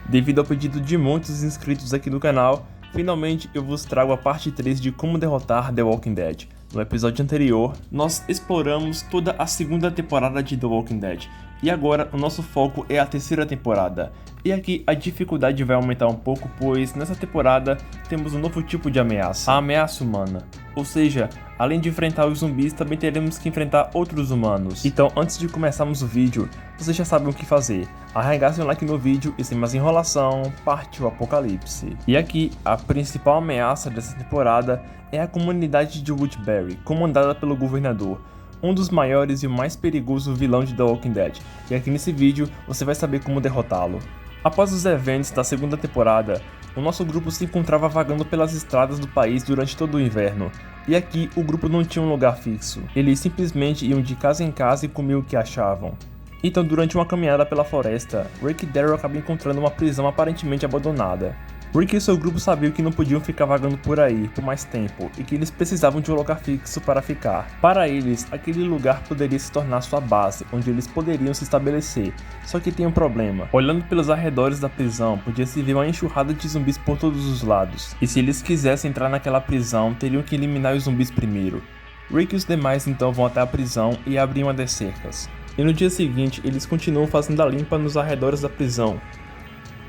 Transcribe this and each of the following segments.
Devido ao pedido de muitos inscritos aqui no canal, finalmente eu vos trago a parte 3 de como derrotar The Walking Dead. No episódio anterior, nós exploramos toda a segunda temporada de The Walking Dead, e agora o nosso foco é a terceira temporada. E aqui a dificuldade vai aumentar um pouco, pois nessa temporada temos um novo tipo de ameaça, a ameaça humana. Ou seja, além de enfrentar os zumbis, também teremos que enfrentar outros humanos. Então, antes de começarmos o vídeo, vocês já sabem o que fazer. Arregasse um like no vídeo e sem mais enrolação, parte o apocalipse. E aqui, a principal ameaça dessa temporada é a comunidade de Woodbury, comandada pelo governador, um dos maiores e o mais perigoso vilão de The Walking Dead. E aqui nesse vídeo, você vai saber como derrotá-lo. Após os eventos da segunda temporada, o nosso grupo se encontrava vagando pelas estradas do país durante todo o inverno, e aqui o grupo não tinha um lugar fixo, eles simplesmente iam de casa em casa e comiam o que achavam. Então, durante uma caminhada pela floresta, Rick e Daryl acabam encontrando uma prisão aparentemente abandonada. Rick e seu grupo sabiam que não podiam ficar vagando por aí por mais tempo e que eles precisavam de um lugar fixo para ficar. Para eles, aquele lugar poderia se tornar sua base, onde eles poderiam se estabelecer. Só que tem um problema. Olhando pelos arredores da prisão, podia-se ver uma enxurrada de zumbis por todos os lados. E se eles quisessem entrar naquela prisão, teriam que eliminar os zumbis primeiro. Rick e os demais então vão até a prisão e abrem uma das cercas. E no dia seguinte, eles continuam fazendo a limpa nos arredores da prisão.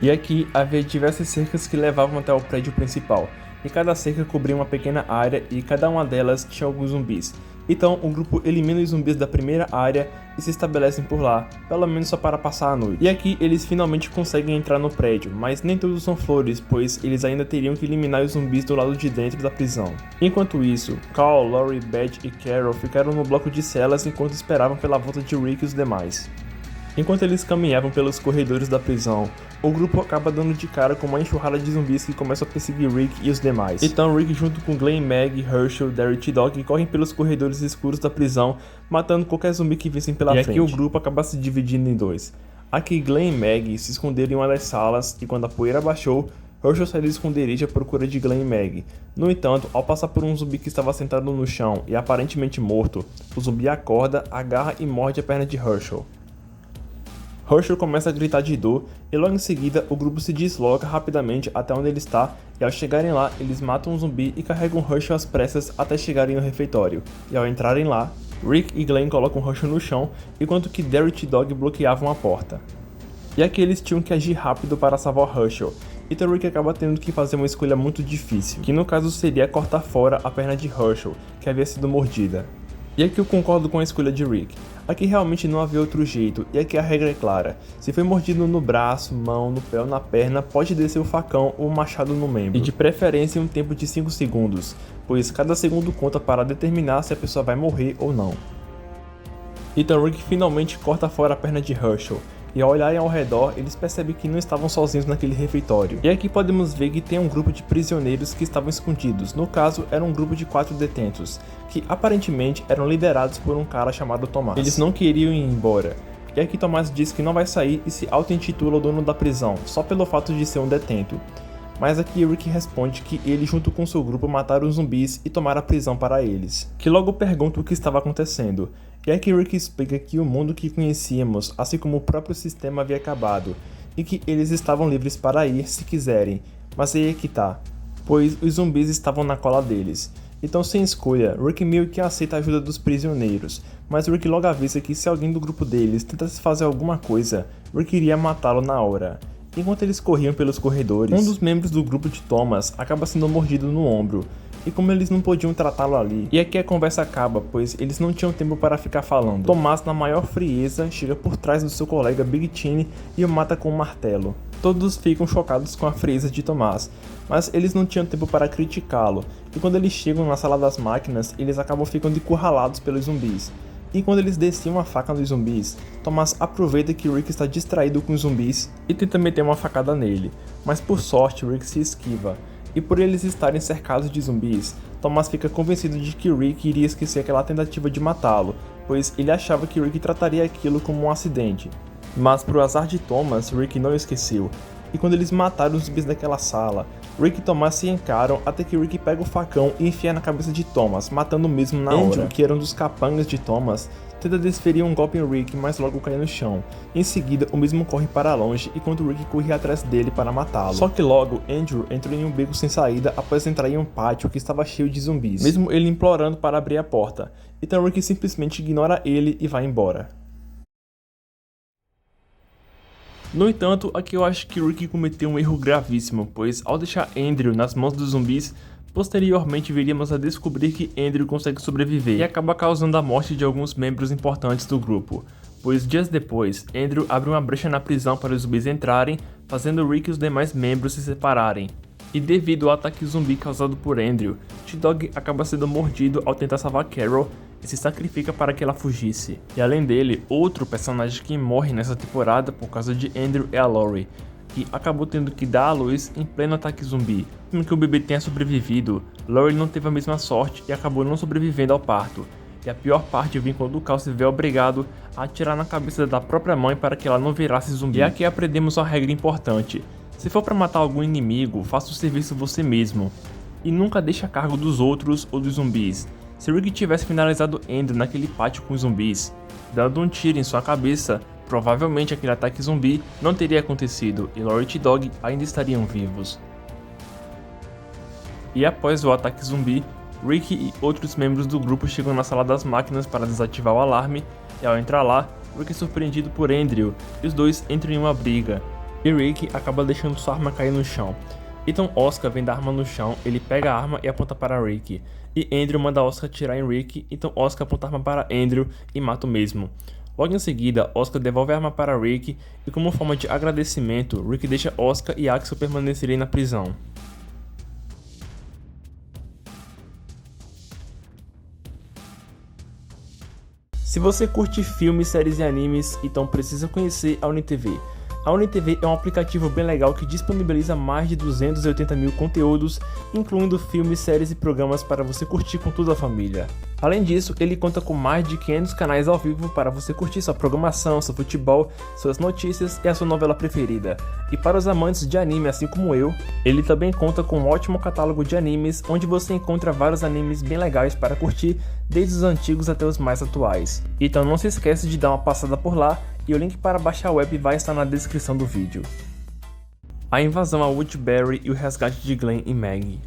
E aqui havia diversas cercas que levavam até o prédio principal, e cada cerca cobria uma pequena área e cada uma delas tinha alguns zumbis. Então o grupo elimina os zumbis da primeira área e se estabelecem por lá, pelo menos só para passar a noite. E aqui eles finalmente conseguem entrar no prédio, mas nem todos são flores, pois eles ainda teriam que eliminar os zumbis do lado de dentro da prisão. Enquanto isso, Carl, Lori, Beth e Carol ficaram no bloco de celas enquanto esperavam pela volta de Rick e os demais. Enquanto eles caminhavam pelos corredores da prisão, o grupo acaba dando de cara com uma enxurrada de zumbis que começam a perseguir Rick e os demais. Então Rick junto com Glenn, Meg, Herschel, Daryl e T-Dog correm pelos corredores escuros da prisão, matando qualquer zumbi que vissem pela frente. E aqui o grupo acaba se dividindo em dois. Aqui Glenn e Meg se esconderam em uma das salas e quando a poeira baixou, Herschel sai do esconderijo à procura de Glenn e Meg. No entanto, ao passar por um zumbi que estava sentado no chão e aparentemente morto, o zumbi acorda, agarra e morde a perna de Herschel. Herschel começa a gritar de dor e logo em seguida o grupo se desloca rapidamente até onde ele está e ao chegarem lá eles matam um zumbi e carregam Herschel às pressas até chegarem no refeitório. E ao entrarem lá, Rick e Glenn colocam Herschel no chão enquanto que Daryl e T-Dog bloqueavam a porta. E aqui eles tinham que agir rápido para salvar Herschel. Então Rick acaba tendo que fazer uma escolha muito difícil, que no caso seria cortar fora a perna de Herschel, que havia sido mordida. E aqui eu concordo com a escolha de Rick. Aqui realmente não havia outro jeito, e aqui a regra é clara. Se foi mordido no braço, mão, no pé ou na perna, pode descer o facão ou o machado no membro. E de preferência em um tempo de 5 segundos, pois cada segundo conta para determinar se a pessoa vai morrer ou não. Então Rick finalmente corta fora a perna de Herschel. E ao olharem ao redor, eles percebem que não estavam sozinhos naquele refeitório. E aqui podemos ver que tem um grupo de prisioneiros que estavam escondidos. No caso, era um grupo de 4 detentos, que aparentemente eram liderados por um cara chamado Tomás. Eles não queriam ir embora. E aqui Tomás diz que não vai sair e se auto-intitula o dono da prisão, só pelo fato de ser um detento. Mas aqui Rick responde que ele junto com seu grupo mataram os zumbis e tomaram a prisão para eles, que logo pergunta o que estava acontecendo. E aqui Rick explica que o mundo que conhecíamos, assim como o próprio sistema havia acabado, e que eles estavam livres para ir se quiserem, mas aí é que tá, pois os zumbis estavam na cola deles. Então sem escolha, Rick meio que aceita a ajuda dos prisioneiros, mas Rick logo avisa que se alguém do grupo deles tentasse fazer alguma coisa, Rick iria matá-lo na hora. Enquanto eles corriam pelos corredores, um dos membros do grupo de Thomas acaba sendo mordido no ombro, e como eles não podiam tratá-lo ali. E aqui a conversa acaba, pois eles não tinham tempo para ficar falando. Tomás, na maior frieza, chega por trás do seu colega Big Tiny e o mata com um martelo. Todos ficam chocados com a frieza de Tomás, mas eles não tinham tempo para criticá-lo, e quando eles chegam na sala das máquinas, eles acabam ficando encurralados pelos zumbis. E quando eles desciam a faca nos zumbis, Tomás aproveita que Rick está distraído com os zumbis e tenta meter uma facada nele, mas por sorte Rick se esquiva. E por eles estarem cercados de zumbis, Tomás fica convencido de que Rick iria esquecer aquela tentativa de matá-lo, pois ele achava que Rick trataria aquilo como um acidente. Mas pro azar de Thomas, Rick não esqueceu, e quando eles mataram os zumbis daquela sala, Rick e Tomás se encaram até que Rick pega o facão e enfia na cabeça de Thomas, matando o mesmo na hora. Andrew, que era um dos capangas de Thomas, tenta desferir um golpe em Rick, mas logo cai no chão. Em seguida, o mesmo corre para longe, enquanto Rick corre atrás dele para matá-lo. Só que logo, Andrew entrou em um beco sem saída após entrar em um pátio que estava cheio de zumbis, mesmo ele implorando para abrir a porta. Então Rick simplesmente ignora ele e vai embora. No entanto, aqui eu acho que Rick cometeu um erro gravíssimo, pois ao deixar Andrew nas mãos dos zumbis, posteriormente viríamos a descobrir que Andrew consegue sobreviver e acaba causando a morte de alguns membros importantes do grupo, pois dias depois, Andrew abre uma brecha na prisão para os zumbis entrarem, fazendo Rick e os demais membros se separarem. E devido ao ataque zumbi causado por Andrew, T-Dog acaba sendo mordido ao tentar salvar Carol e se sacrifica para que ela fugisse. E além dele, outro personagem que morre nessa temporada por causa de Andrew é a Lori, que acabou tendo que dar à luz em pleno ataque zumbi. Mesmo que o bebê tenha sobrevivido, Lori não teve a mesma sorte e acabou não sobrevivendo ao parto. E a pior parte vem quando o Cal se vê obrigado a atirar na cabeça da própria mãe para que ela não virasse zumbi. E aqui aprendemos uma regra importante: se for para matar algum inimigo, faça o serviço você mesmo, e nunca deixe a cargo dos outros ou dos zumbis. Se Rick tivesse finalizado Andrew naquele pátio com os zumbis, dando um tiro em sua cabeça, provavelmente aquele ataque zumbi não teria acontecido e Lori e T-Dog ainda estariam vivos. E após o ataque zumbi, Rick e outros membros do grupo chegam na sala das máquinas para desativar o alarme, e ao entrar lá, Rick é surpreendido por Andrew e os dois entram em uma briga, e Rick acaba deixando sua arma cair no chão. Então Oscar vem da arma no chão, ele pega a arma e aponta para Rick, e Andrew manda Oscar atirar em Rick, então Oscar aponta a arma para Andrew e mata o mesmo. Logo em seguida, Oscar devolve a arma para Rick, e como forma de agradecimento, Rick deixa Oscar e Axel permanecerem na prisão. Se você curte filmes, séries e animes, então precisa conhecer a UniTV. A UniTV é um aplicativo bem legal que disponibiliza mais de 280 mil conteúdos, incluindo filmes, séries e programas para você curtir com toda a família. Além disso, ele conta com mais de 500 canais ao vivo para você curtir sua programação, seu futebol, suas notícias e a sua novela preferida. E para os amantes de anime assim como eu, ele também conta com um ótimo catálogo de animes, onde você encontra vários animes bem legais para curtir, desde os antigos até os mais atuais. Então não se esquece de dar uma passada por lá, e o link para baixar o app vai estar na descrição do vídeo. A invasão a Woodbury e o resgate de Glenn e Maggie.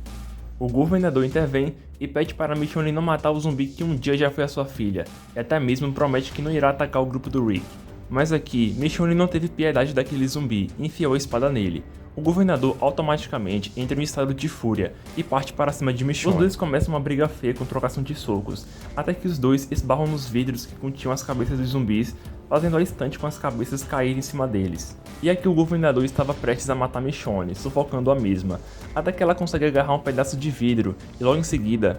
O governador intervém e pede para Michonne não matar o zumbi que um dia já foi a sua filha, e até mesmo promete que não irá atacar o grupo do Rick. Mas aqui, Michonne não teve piedade daquele zumbi e enfiou a espada nele. O governador automaticamente entra em estado de fúria e parte para cima de Michonne. Os dois começam uma briga feia com trocação de socos, até que os dois esbarram nos vidros que continham as cabeças dos zumbis, fazendo a estante com as cabeças cair em cima deles. E aqui o governador estava prestes a matar Michonne, sufocando a mesma, até que ela consegue agarrar um pedaço de vidro e logo em seguida,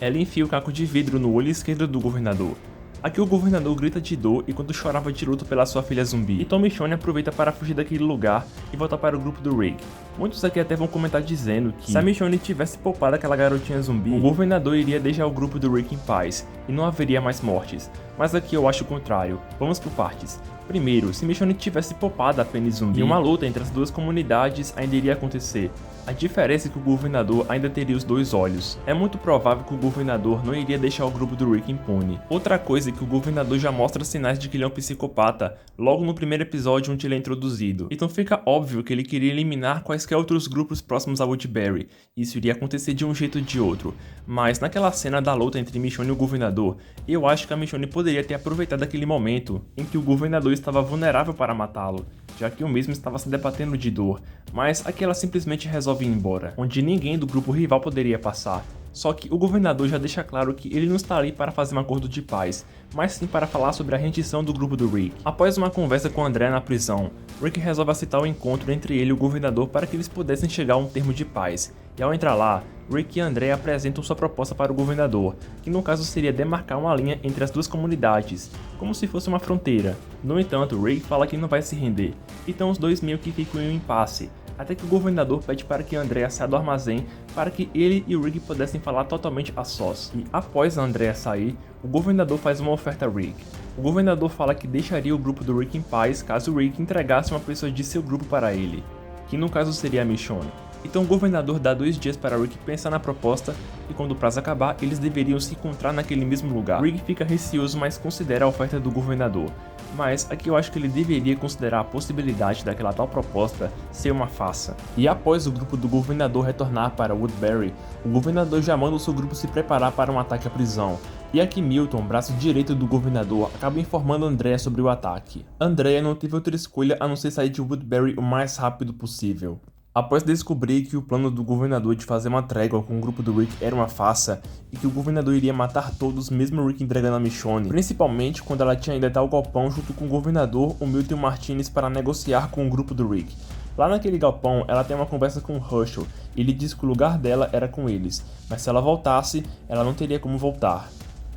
ela enfia o caco de vidro no olho esquerdo do governador. Aqui o governador grita de dor enquanto chorava de luto pela sua filha zumbi. Então Michonne aproveita para fugir daquele lugar e volta para o grupo do Rick. Muitos aqui até vão comentar dizendo que se a Michonne tivesse poupado aquela garotinha zumbi, o governador iria deixar o grupo do Rick em paz e não haveria mais mortes. Mas aqui eu acho o contrário. Vamos por partes. Primeiro, se Michonne tivesse poupado a Penny zumbi, uma luta entre as duas comunidades ainda iria acontecer. A diferença é que o governador ainda teria os dois olhos. É muito provável que o governador não iria deixar o grupo do Rick impune. Outra coisa é que o governador já mostra sinais de que ele é um psicopata logo no primeiro episódio onde ele é introduzido. Então fica óbvio que ele queria eliminar quaisquer outros grupos próximos a Woodbury. Isso iria acontecer de um jeito ou de outro. Mas naquela cena da luta entre Michonne e o governador, eu acho que a Michonne poderia ter aproveitado aquele momento em que o governador estava vulnerável para matá-lo, já que o mesmo estava se debatendo de dor, mas aqui ela simplesmente resolve ir embora, onde ninguém do grupo rival poderia passar. Só que o governador já deixa claro que ele não está ali para fazer um acordo de paz, mas sim para falar sobre a rendição do grupo do Rick. Após uma conversa com Andrea na prisão, Rick resolve aceitar o encontro entre ele e o governador para que eles pudessem chegar a um termo de paz. E ao entrar lá, Rick e Andrea apresentam sua proposta para o governador, que no caso seria demarcar uma linha entre as duas comunidades, como se fosse uma fronteira. No entanto, Rick fala que não vai se render, então os dois meio que ficam em um impasse, até que o governador pede para que Andrea saia do armazém para que ele e o Rick pudessem falar totalmente a sós. E após a Andrea sair, o governador faz uma oferta a Rick. O governador fala que deixaria o grupo do Rick em paz caso o Rick entregasse uma pessoa de seu grupo para ele, que no caso seria a Michonne. Então o governador dá 2 dias para Rick pensar na proposta e quando o prazo acabar, eles deveriam se encontrar naquele mesmo lugar. Rick fica receoso, mas considera a oferta do governador. Mas aqui eu acho que ele deveria considerar a possibilidade daquela tal proposta ser uma farsa. E após o grupo do governador retornar para Woodbury, o governador já manda o seu grupo se preparar para um ataque à prisão. E aqui Milton, braço direito do governador, acaba informando Andrea sobre o ataque. Andrea não teve outra escolha a não ser sair de Woodbury o mais rápido possível. Após descobrir que o plano do governador de fazer uma trégua com o grupo do Rick era uma farsa e que o governador iria matar todos mesmo Rick entregando a Michonne, principalmente quando ela tinha ido até o galpão junto com o governador, o Milton e o Martinez para negociar com o grupo do Rick. Lá naquele galpão, ela tem uma conversa com o Herschel e ele diz que o lugar dela era com eles, mas se ela voltasse, ela não teria como voltar.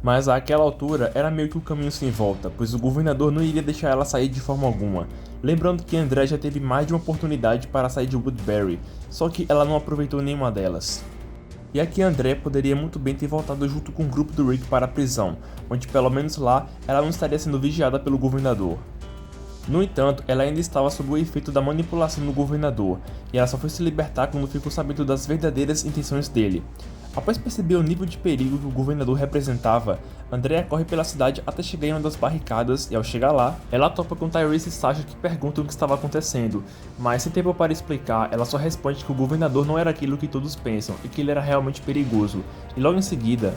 Mas àquela altura era meio que o caminho sem volta, pois o governador não iria deixar ela sair de forma alguma. Lembrando que Andrea já teve mais de uma oportunidade para sair de Woodbury, só que ela não aproveitou nenhuma delas. E aqui Andrea poderia muito bem ter voltado junto com o grupo do Rick para a prisão, onde pelo menos lá ela não estaria sendo vigiada pelo governador. No entanto, ela ainda estava sob o efeito da manipulação do governador, e ela só foi se libertar quando ficou sabendo das verdadeiras intenções dele. Após perceber o nível de perigo que o governador representava, Andrea corre pela cidade até chegar em uma das barricadas e ao chegar lá, ela topa com Tyrese e Sasha que perguntam o que estava acontecendo, mas sem tempo para explicar, ela só responde que o governador não era aquilo que todos pensam e que ele era realmente perigoso, e logo em seguida,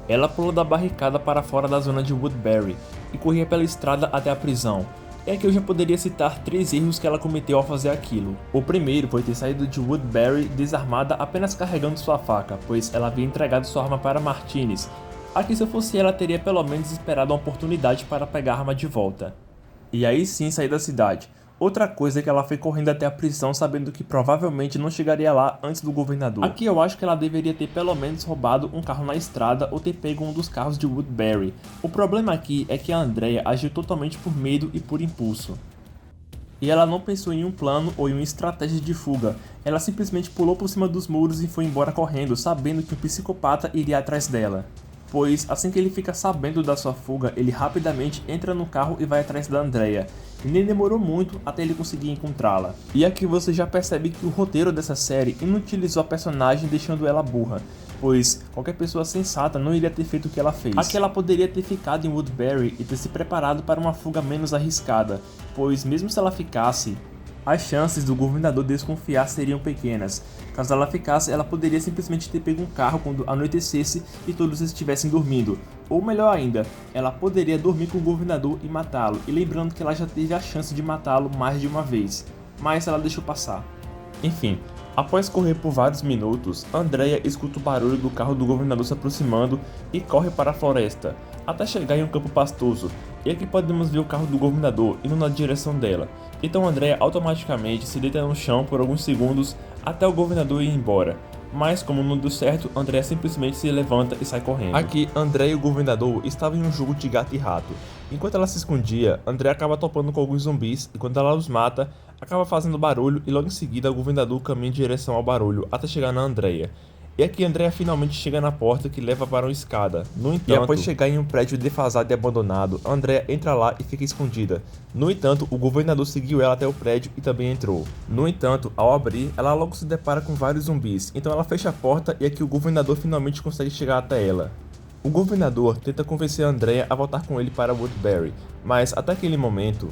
ela pula da barricada para fora da zona de Woodbury e corria pela estrada até a prisão. É que eu já poderia citar 3 erros que ela cometeu ao fazer aquilo. O primeiro foi ter saído de Woodbury desarmada apenas carregando sua faca, pois ela havia entregado sua arma para Martinez. Aqui se eu fosse ela teria pelo menos esperado uma oportunidade para pegar a arma de volta. E aí sim sair da cidade. Outra coisa é que ela foi correndo até a prisão sabendo que provavelmente não chegaria lá antes do governador. Aqui eu acho que ela deveria ter pelo menos roubado um carro na estrada ou ter pego um dos carros de Woodbury. O problema aqui é que a Andrea agiu totalmente por medo e por impulso. E ela não pensou em um plano ou em uma estratégia de fuga. Ela simplesmente pulou por cima dos muros e foi embora correndo, sabendo que o psicopata iria atrás dela. Pois assim que ele fica sabendo da sua fuga, ele rapidamente entra no carro e vai atrás da Andrea. E nem demorou muito até ele conseguir encontrá-la. E aqui você já percebe que o roteiro dessa série inutilizou a personagem deixando ela burra, pois qualquer pessoa sensata não iria ter feito o que ela fez. Aqui ela poderia ter ficado em Woodbury e ter se preparado para uma fuga menos arriscada, pois mesmo se ela ficasse, as chances do governador desconfiar seriam pequenas. Caso ela ficasse, ela poderia simplesmente ter pego um carro quando anoitecesse e todos estivessem dormindo. Ou melhor ainda, ela poderia dormir com o governador e matá-lo, e lembrando que ela já teve a chance de matá-lo mais de uma vez, mas ela deixou passar. Enfim, após correr por vários minutos, Andrea escuta o barulho do carro do governador se aproximando e corre para a floresta, até chegar em um campo pastoso, e aqui podemos ver o carro do governador indo na direção dela. Então Andrea automaticamente se deita no chão por alguns segundos até o governador ir embora. Mas como não deu certo, Andrea simplesmente se levanta e sai correndo. Aqui, Andrea e o governador estavam em um jogo de gato e rato. Enquanto ela se escondia, Andrea acaba topando com alguns zumbis e quando ela os mata, acaba fazendo barulho e logo em seguida o governador caminha em direção ao barulho até chegar na Andrea. E aqui Andrea finalmente chega na porta que leva para uma escada. No entanto, e após chegar em um prédio defasado e abandonado, Andrea entra lá e fica escondida. No entanto, o governador seguiu ela até o prédio e também entrou. No entanto, ao abrir, ela logo se depara com vários zumbis. Então ela fecha a porta e aqui o governador finalmente consegue chegar até ela. O governador tenta convencer Andrea a voltar com ele para Woodbury, mas até aquele momento,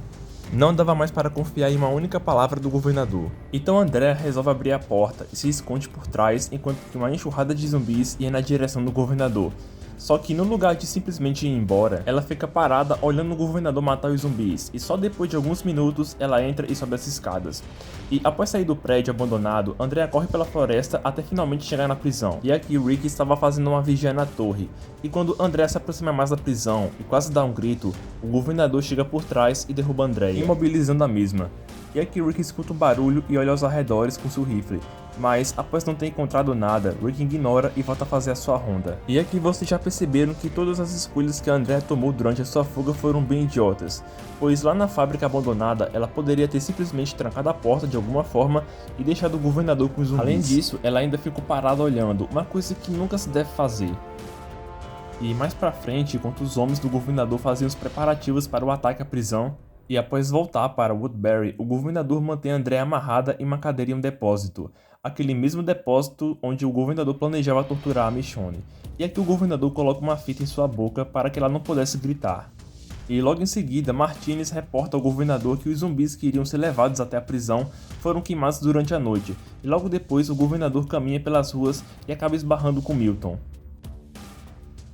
não dava mais para confiar em uma única palavra do governador. Então Andrea resolve abrir a porta e se esconde por trás enquanto que uma enxurrada de zumbis ia na direção do governador. Só que no lugar de simplesmente ir embora, ela fica parada olhando o governador matar os zumbis, e só depois de alguns minutos ela entra e sobe as escadas. E após sair do prédio abandonado, Andrea corre pela floresta até finalmente chegar na prisão. E aqui Rick estava fazendo uma vigia na torre, e quando Andrea se aproxima mais da prisão e quase dá um grito, o governador chega por trás e derruba Andrea, imobilizando a mesma. E aqui Rick escuta um barulho e olha aos arredores com seu rifle. Mas, após não ter encontrado nada, Rick ignora e volta a fazer a sua ronda. E aqui vocês já perceberam que todas as escolhas que a Andrea tomou durante a sua fuga foram bem idiotas, pois lá na fábrica abandonada, ela poderia ter simplesmente trancado a porta de alguma forma e deixado o governador com os zumbis. Além disso, ela ainda ficou parada olhando, uma coisa que nunca se deve fazer. E mais pra frente, enquanto os homens do governador faziam os preparativos para o ataque à prisão, E após voltar para Woodbury, o governador mantém Andrea amarrada em uma cadeira em um depósito, aquele mesmo depósito onde o governador planejava torturar a Michonne. E aqui o governador coloca uma fita em sua boca para que ela não pudesse gritar. E logo em seguida, Martinez reporta ao governador que os zumbis que iriam ser levados até a prisão foram queimados durante a noite, e logo depois o governador caminha pelas ruas e acaba esbarrando com Milton.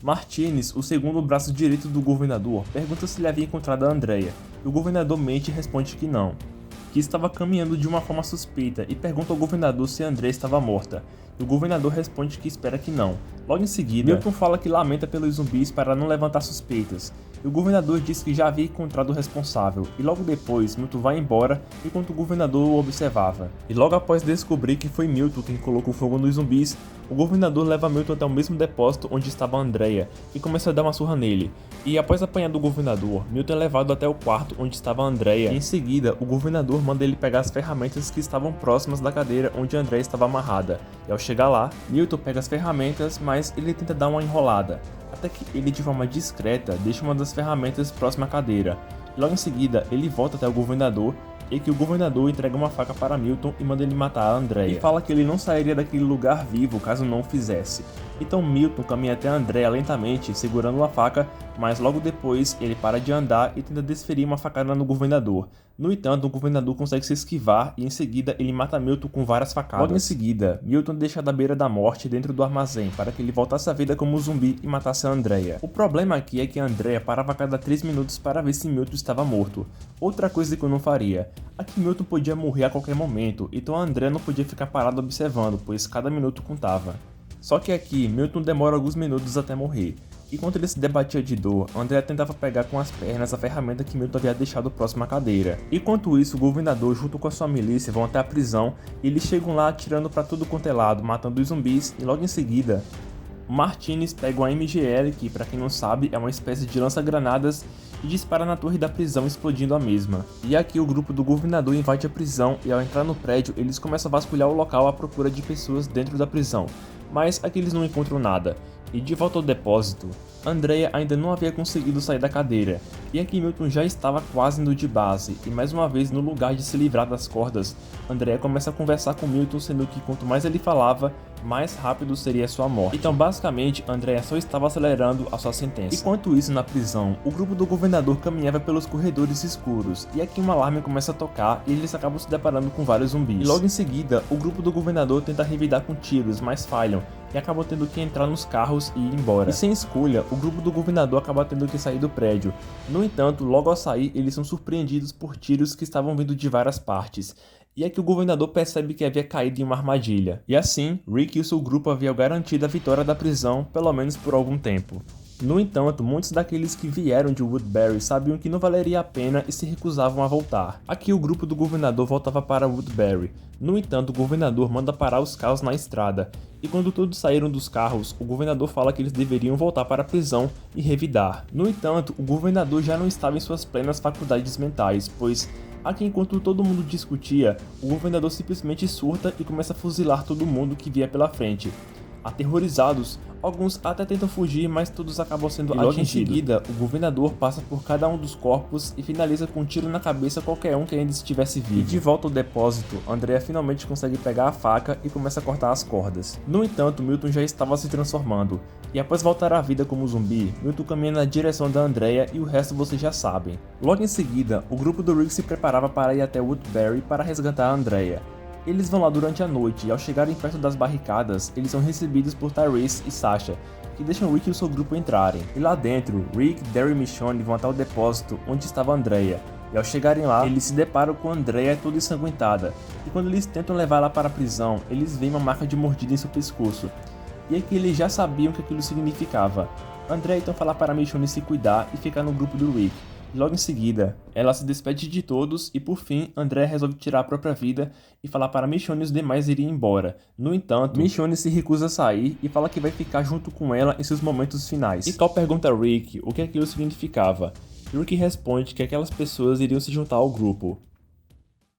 Martinez, o segundo braço direito do governador, pergunta se ele havia encontrado a Andrea, e o governador mente e responde que não, que estava caminhando de uma forma suspeita e pergunta ao governador se a Andrea estava morta, e o governador responde que espera que não. Logo em seguida, Milton fala que lamenta pelos zumbis para não levantar suspeitas, e o governador diz que já havia encontrado o responsável, e logo depois Milton vai embora enquanto o governador o observava. E logo após descobrir que foi Milton quem colocou fogo nos zumbis, o governador leva Milton até o mesmo depósito onde estava a Andrea e começa a dar uma surra nele. E após apanhar do governador, Milton é levado até o quarto onde estava a Andrea. E em seguida, o governador manda ele pegar as ferramentas que estavam próximas da cadeira onde a Andrea estava amarrada. E ao chegar lá, Milton pega as ferramentas, mas ele tenta dar uma enrolada, até que ele de forma discreta deixa uma das ferramentas próxima à cadeira. E logo em seguida, ele volta até o governador e que o governador entrega uma faca para Milton e manda ele matar a Andrea. E fala que ele não sairia daquele lugar vivo caso não o fizesse. Então Milton caminha até a Andrea lentamente, segurando uma faca, mas logo depois ele para de andar e tenta desferir uma facada no governador. No entanto, o governador consegue se esquivar e em seguida ele mata Milton com várias facadas. Logo em seguida, Milton deixa da beira da morte dentro do armazém para que ele voltasse à vida como um zumbi e matasse a Andrea. O problema aqui é que a Andrea parava a cada 3 minutos para ver se Milton estava morto. Outra coisa que eu não faria. Aqui Milton podia morrer a qualquer momento, então a Andrea não podia ficar parada observando, pois cada minuto contava. Só que aqui, Milton demora alguns minutos até morrer. Enquanto ele se debatia de dor, Andrea tentava pegar com as pernas a ferramenta que Milton havia deixado próxima à cadeira. Enquanto isso, o governador junto com a sua milícia vão até a prisão e eles chegam lá atirando para tudo quanto é lado, matando os zumbis e logo em seguida, Martinez pega uma MGL, que para quem não sabe é uma espécie de lança-granadas, e dispara na torre da prisão explodindo a mesma. E aqui o grupo do governador invade a prisão e ao entrar no prédio eles começam a vasculhar o local à procura de pessoas dentro da prisão, mas aqui eles não encontram nada. E de volta ao depósito, Andrea ainda não havia conseguido sair da cadeira, e aqui Milton já estava quase indo de base, e mais uma vez no lugar de se livrar das cordas, Andrea começa a conversar com Milton, sendo que quanto mais ele falava, mais rápido seria sua morte. Então basicamente, Andrea só estava acelerando a sua sentença. Enquanto isso, na prisão, o grupo do governador caminhava pelos corredores escuros, e aqui um alarme começa a tocar e eles acabam se deparando com vários zumbis. E logo em seguida, o grupo do governador tenta revidar com tiros, mas falham, e acabam tendo que entrar nos carros e ir embora. E sem escolha, o grupo do governador acaba tendo que sair do prédio. No entanto, logo ao sair, eles são surpreendidos por tiros que estavam vindo de várias partes. E é que o governador percebe que havia caído em uma armadilha. E assim, Rick e o seu grupo haviam garantido a vitória da prisão, pelo menos por algum tempo. No entanto, muitos daqueles que vieram de Woodbury sabiam que não valeria a pena e se recusavam a voltar. Aqui o grupo do governador voltava para Woodbury. No entanto, o governador manda parar os carros na estrada, e quando todos saíram dos carros, o governador fala que eles deveriam voltar para a prisão e revidar. No entanto, o governador já não estava em suas plenas faculdades mentais, pois aqui enquanto todo mundo discutia, o governador simplesmente surta e começa a fuzilar todo mundo que via pela frente. Aterrorizados, alguns até tentam fugir, mas todos acabam sendo atingidos. Logo em seguida, o governador passa por cada um dos corpos e finaliza com um tiro na cabeça qualquer um que ainda estivesse vivo. E de volta ao depósito, Andrea finalmente consegue pegar a faca e começa a cortar as cordas. No entanto, Milton já estava se transformando, e após voltar à vida como zumbi, Milton caminha na direção da Andrea e o resto vocês já sabem. Logo em seguida, o grupo do Rick se preparava para ir até Woodbury para resgatar a Andrea. Eles vão lá durante a noite e ao chegarem perto das barricadas, eles são recebidos por Tyrese e Sasha, que deixam Rick e o seu grupo entrarem. E lá dentro, Rick, Daryl e Michonne vão até o depósito onde estava a Andrea. E ao chegarem lá, eles se deparam com a Andrea toda ensanguentada. E quando eles tentam levá-la para a prisão, eles veem uma marca de mordida em seu pescoço. E é que eles já sabiam o que aquilo significava. Andrea então fala para Michonne se cuidar e ficar no grupo do Rick. Logo em seguida, ela se despede de todos e por fim, Andrea resolve tirar a própria vida e falar para Michonne e os demais irem embora. No entanto, Michonne se recusa a sair e fala que vai ficar junto com ela em seus momentos finais. E Cal pergunta a Rick o que aquilo significava. Rick responde que aquelas pessoas iriam se juntar ao grupo.